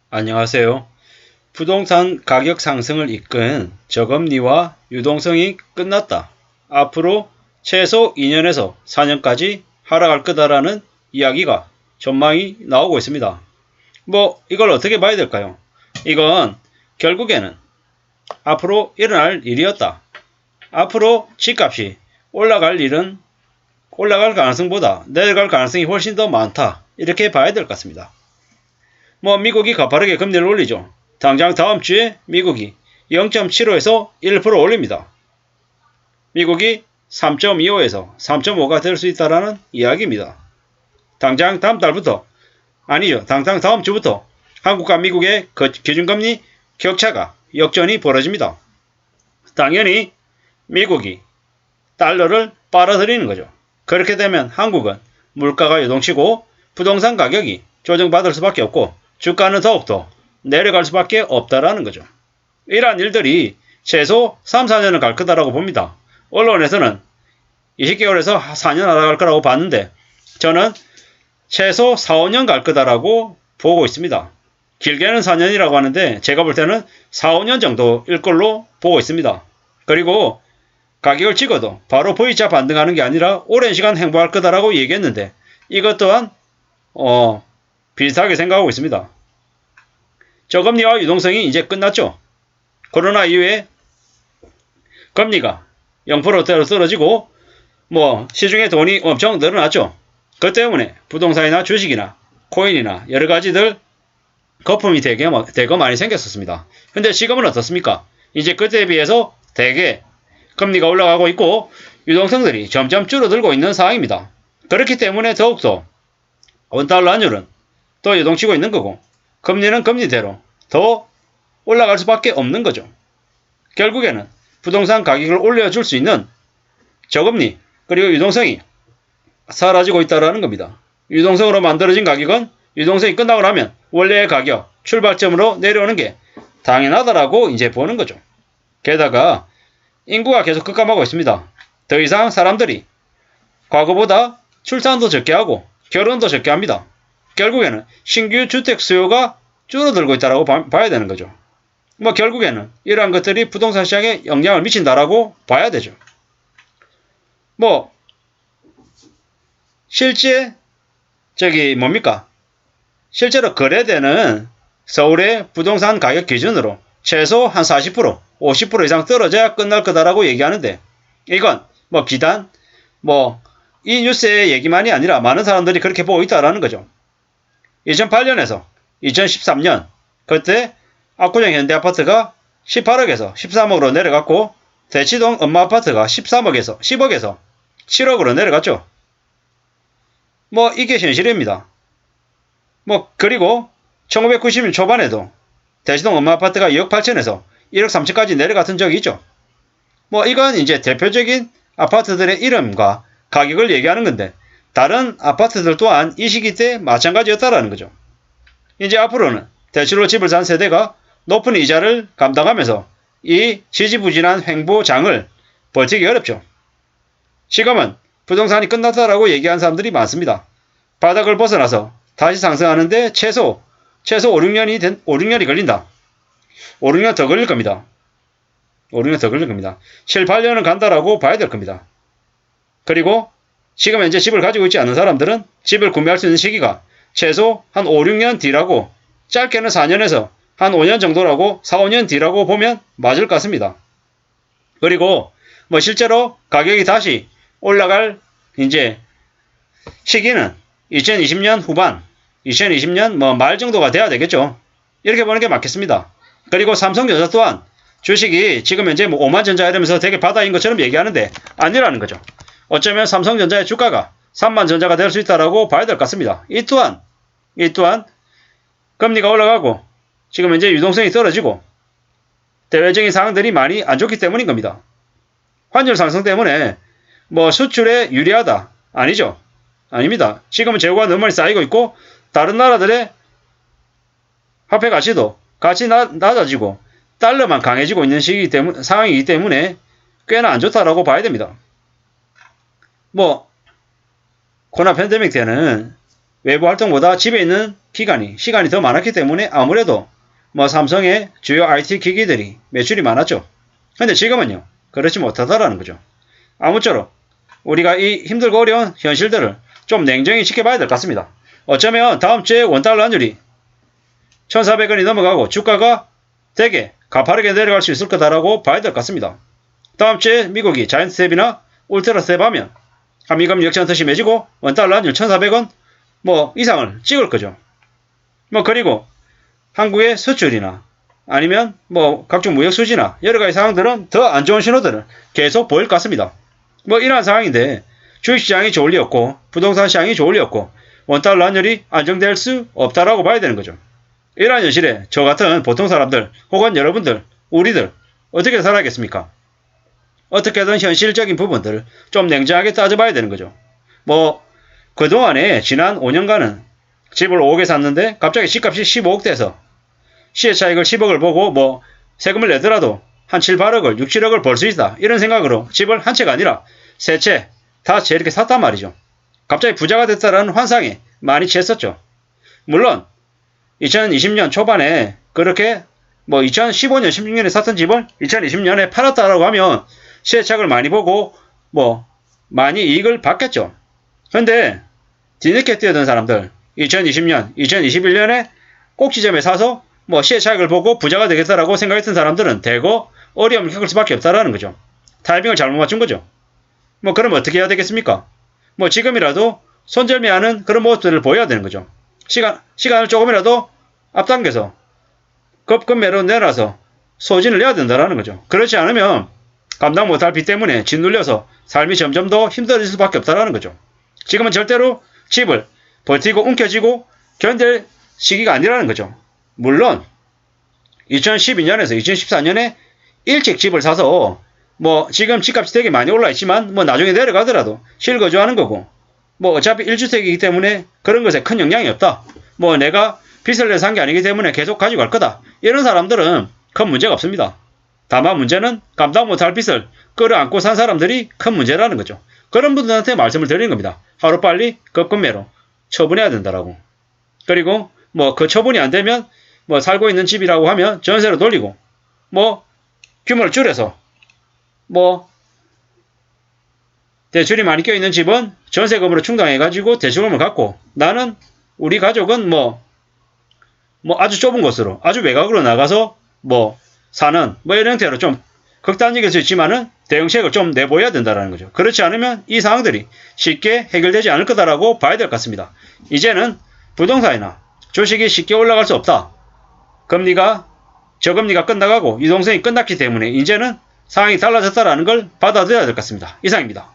안녕하세요. 부동산 가격 상승을 이끈 저금리와 유동성이 끝났다. 앞으로 최소 2년에서 4년까지 하락할 거다라는 이야기가 전망이 나오고 있습니다. 이걸 어떻게 봐야 될까요? 이건 결국에는 앞으로 일어날 일이었다. 앞으로 집값이 올라갈 가능성보다 내려갈 가능성이 훨씬 더 많다. 이렇게 봐야 될 것 같습니다. 미국이 가파르게 금리를 올리죠. 당장 다음 주에 미국이 0.75에서 1% 올립니다. 미국이 3.25에서 3.5가 될 수 있다는 이야기입니다. 당장 다음 달부터, 아니죠. 당장 다음 주부터 한국과 미국의 기준금리 격차가 역전이 벌어집니다. 당연히 미국이 달러를 빨아들이는 거죠. 그렇게 되면 한국은 물가가 요동치고 부동산 가격이 조정받을 수밖에 없고 주가는 더욱더 내려갈 수밖에 없다라는 거죠. 이러한 일들이 최소 3, 4년은 갈 거다라고 봅니다. 언론에서는 20개월에서 4년 알아갈 거라고 봤는데 저는 최소 4, 5년 갈 거다라고 보고 있습니다. 길게는 4년이라고 하는데 제가 볼 때는 4, 5년 정도일 걸로 보고 있습니다. 그리고 가격을 찍어도 바로 V자 반등하는 게 아니라 오랜 시간 행보할 거다라고 얘기했는데 이것 또한 비슷하게 생각하고 있습니다. 저금리와 유동성이 이제 끝났죠. 코로나 이후에 금리가 0%대로 떨어지고 시중에 돈이 엄청 늘어났죠. 그 때문에 부동산이나 주식이나 코인이나 여러 가지들 거품이 되게 많이 생겼었습니다. 근데 지금은 어떻습니까? 이제 그때에 비해서 되게 금리가 올라가고 있고 유동성들이 점점 줄어들고 있는 상황입니다. 그렇기 때문에 더욱더 원달러 환율은 더 요동치고 있는 거고 금리는 금리대로 더 올라갈 수밖에 없는 거죠. 결국에는 부동산 가격을 올려줄 수 있는 저금리 그리고 유동성이 사라지고 있다는 겁니다. 유동성으로 만들어진 가격은 유동성이 끝나고 나면 원래의 가격 출발점으로 내려오는 게 당연하다라고 이제 보는 거죠. 게다가 인구가 계속 급감하고 있습니다. 더 이상 사람들이 과거보다 출산도 적게 하고 결혼도 적게 합니다. 결국에는 신규 주택 수요가 줄어들고 있다고 봐야 되는 거죠. 결국에는 이러한 것들이 부동산 시장에 영향을 미친다라고 봐야 되죠. 실제 실제로 거래되는 서울의 부동산 가격 기준으로 최소 한 40%, 50% 이상 떨어져야 끝날 거다라고 얘기하는데 이건 기단 이 뉴스의 얘기만이 아니라 많은 사람들이 그렇게 보고 있다라는 거죠. 2008년에서 2013년 그때 압구정 현대아파트가 18억에서 13억으로 내려갔고 대치동 엄마아파트가 10억에서 7억으로 내려갔죠. 이게 현실입니다. 그리고 1990년 초반에도 대치동 엄마아파트가 2억 8천에서 1억 3천까지 내려갔던 적이 있죠. 이건 이제 대표적인 아파트들의 이름과 가격을 얘기하는 건데 다른 아파트들 또한 이 시기 때 마찬가지였다라는 거죠. 이제 앞으로는 대출로 집을 산 세대가 높은 이자를 감당하면서 이 지지부진한 횡보장을 버티기 어렵죠. 지금은 부동산이 끝났다라고 얘기하는 사람들이 많습니다. 바닥을 벗어나서 다시 상승하는데 최소 5, 6년이 걸린다. 5, 6년 더 걸릴 겁니다. 7, 8년은 간다라고 봐야 될 겁니다. 그리고 지금 현재 집을 가지고 있지 않은 사람들은 집을 구매할 수 있는 시기가 최소 한 5, 6년 뒤라고 짧게는 4년에서 한 5년 정도라고 4, 5년 뒤라고 보면 맞을 것 같습니다. 그리고 실제로 가격이 다시 올라갈 이제 시기는 2020년 후반, 2020년 말 정도가 돼야 되겠죠. 이렇게 보는 게 맞겠습니다. 그리고 삼성전자 또한 주식이 지금 현재 5만 전자 이러면서 되게 바닥인 것처럼 얘기하는데 아니라는 거죠. 어쩌면 삼성전자의 주가가 3만 전자가 될 수 있다라고 봐야 될 것 같습니다. 이 또한 금리가 올라가고 지금 현재 유동성이 떨어지고 대외적인 상황들이 많이 안 좋기 때문인 겁니다. 환율 상승 때문에 수출에 유리하다. 아니죠. 아닙니다. 지금은 재고가 너무 많이 쌓이고 있고 다른 나라들의 화폐 가치도 낮아지고 달러만 강해지고 있는 상황이기 때문에 꽤나 안 좋다라고 봐야 됩니다. 코로나 팬데믹 때는 외부 활동보다 집에 있는 시간이 더 많았기 때문에 아무래도 뭐 삼성의 주요 IT 기기들이 매출이 많았죠. 근데 지금은요, 그렇지 못하다라는 거죠. 아무쪼록 우리가 이 힘들고 어려운 현실들을 좀 냉정히 지켜봐야 될 것 같습니다. 어쩌면 다음 주에 원달러 환율이 1,400원이 넘어가고 주가가 되게 가파르게 내려갈 수 있을 거다라고 봐야 될 것 같습니다. 다음 주에 미국이 자이언트스텝이나 울트라스텝 하면 한미금 역전 더 심해지고 원달러 환율 1,400원 뭐 이상을 찍을 거죠. 뭐 그리고 한국의 수출이나 아니면 뭐 각종 무역 수지나 여러 가지 상황들은 더 안 좋은 신호들을 계속 보일 것 같습니다. 뭐 이러한 상황인데 주식시장이 좋을 리 없고 부동산 시장이 좋을 리 없고 원달러 환율이 안정될 수 없다라고 봐야 되는 거죠. 이러한 현실에 저 같은 보통 사람들 혹은 여러분들 우리들 어떻게 살아야겠습니까? 어떻게든 현실적인 부분들을 좀 냉정하게 따져봐야 되는 거죠. 뭐 그동안에 지난 5년간은 집을 5억에 샀는데 갑자기 집값이 15억 돼서 시세차익을 10억을 보고 뭐 세금을 내더라도 한 7, 8억을 6, 7억을 벌 수 있다 이런 생각으로 집을 한 채가 아니라 세 채, 다섯 채 이렇게 샀단 말이죠. 갑자기 부자가 됐다라는 환상에 많이 취했었죠. 물론 2020년 초반에 그렇게 뭐 2015년, 16년에 샀던 집을 2020년에 팔았다라고 하면 시세차익을 많이 보고 뭐 많이 이익을 받겠죠. 근데 뒤늦게 뛰어든 사람들 2020년, 2021년에 꼭지점에 사서 뭐 시세차익을 보고 부자가 되겠다라고 생각했던 사람들은 대거 어려움을 겪을 수밖에 없다라는 거죠. 타이밍을 잘못 맞춘 거죠. 뭐 그럼 어떻게 해야 되겠습니까? 뭐 지금이라도 손절매하는 그런 모습들을 보여야 되는 거죠. 시간을 조금이라도 앞당겨서 급매로 내놔서 소진을 내야 된다라는 거죠. 그렇지 않으면 감당 못할 빚 때문에 짓눌려서 삶이 점점 더 힘들어질 수밖에 없다라는 거죠. 지금은 절대로 집을 버티고 움켜쥐고 견딜 시기가 아니라는 거죠. 물론 2012년에서 2014년에 일찍 집을 사서 뭐 지금 집값이 되게 많이 올라 있지만 뭐 나중에 내려가더라도 실거주하는 거고 뭐 어차피 1주택이기 때문에 그런 것에 큰 영향이 없다. 뭐 내가 빚을 내서 산 게 아니기 때문에 계속 가지고 갈 거다. 이런 사람들은 큰 문제가 없습니다. 다만 문제는 감당 못할 빚을 끌어안고 산 사람들이 큰 문제라는 거죠. 그런 분들한테 말씀을 드리는 겁니다. 하루빨리 급급매로 처분해야 된다라고. 그리고 뭐 그 처분이 안 되면 뭐 살고 있는 집이라고 하면 전세로 돌리고 뭐 규모를 줄여서 뭐 대출이 많이 껴있는 집은 전세금으로 충당해가지고 대출금을 갖고 나는 우리 가족은 뭐 아주 좁은 곳으로 아주 외곽으로 나가서 뭐 사는 뭐 이런 형태로 좀 극단적일 수 있지만은 대응책을 좀 내보여야 된다는 거죠. 그렇지 않으면 이 상황들이 쉽게 해결되지 않을 거다라고 봐야 될 것 같습니다. 이제는 부동산이나 주식이 쉽게 올라갈 수 없다. 저금리가 끝나가고 유동성이 끝났기 때문에 이제는 상황이 달라졌다라는 걸 받아들여야 될 것 같습니다. 이상입니다.